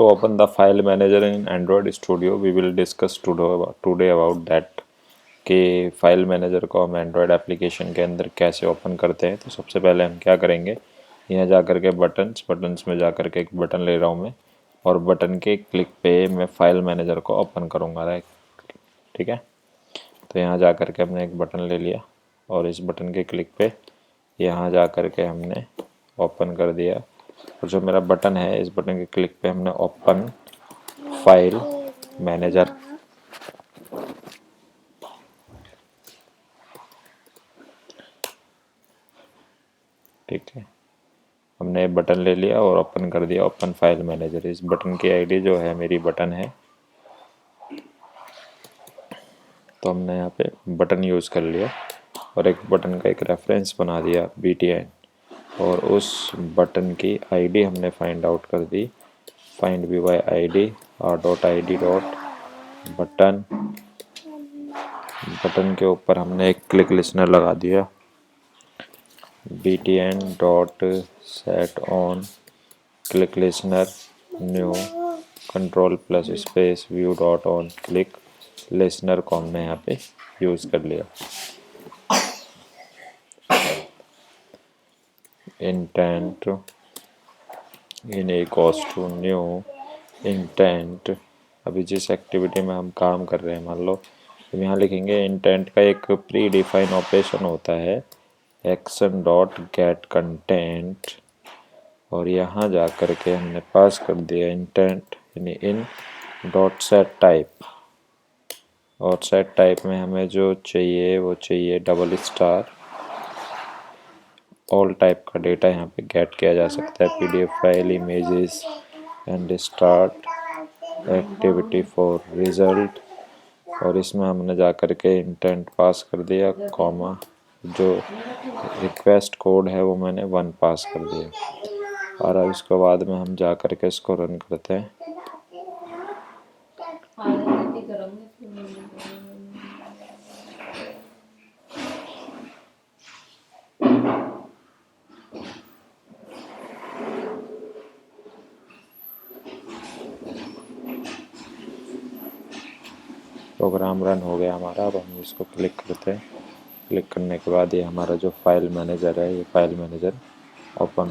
to open the file manager in Android Studio. We will discuss today about that कि file manager को हम Android application के अंदर कैसे ओपन करते हैं। तो सबसे पहले हम क्या करेंगे, यहाँ जा कर के बटन्स में जा कर के एक बटन ले रहा हूँ मैं, और बटन के क्लिक पे मैं फाइल मैनेजर को ओपन करूँगा। राइट, ठीक है। तो यहाँ जा कर के हमने एक बटन ले लिया और इस बटन के क्लिक पे यहाँ जा कर के हमने ओपन कर दिया। और जो मेरा बटन है, इस बटन के क्लिक पे हमने ओपन फाइल मैनेजर, ठीक है, हमने बटन ले लिया और ओपन कर दिया ओपन फाइल मैनेजर। इस बटन की आईडी जो है मेरी बटन है, तो हमने यहाँ पे बटन यूज़ कर लिया और एक बटन का एक रेफरेंस बना दिया BTN, और उस बटन की आईडी हमने फाइंड आउट कर दी। Find B by ID r.id dot button. Button के ऊपर हमने एक क्लिक लिसनर लगा दिया, BTN dot set on click listener new control plus space view dot on click listener को हमने यहाँ पे यूज़ कर लिया। Intent in equals to new intent. अभी जिस एक्टिविटी में हम काम कर रहे हैं, मान लो हम यहाँ लिखेंगे इंटेंट का एक प्री डिफाइन ऑपरेशन होता है एक्शन डॉट गेट कंटेंट, और यहाँ जा कर के हमने पास कर दिया इंटेंट यानी इन डॉट सेट टाइप, और सेट टाइप में हमें जो चाहिए वो चाहिए डबल स्टार। ऑल टाइप का डेटा यहाँ पे गेट किया जा सकता है, PDF file, images and start activity for result. और इसमें हमने जा कर के इंटेंट पास कर दिया, कॉमा जो रिक्वेस्ट कोड है वो मैंने 1 पास कर दिया। और अब इसके बाद में हम जा कर के इसको रन करते हैं। प्रोग्राम रन हो गया हमारा। अब हम इसको क्लिक करते हैं। क्लिक करने के बाद ये हमारा जो फाइल मैनेजर है, ये फाइल मैनेजर ओपन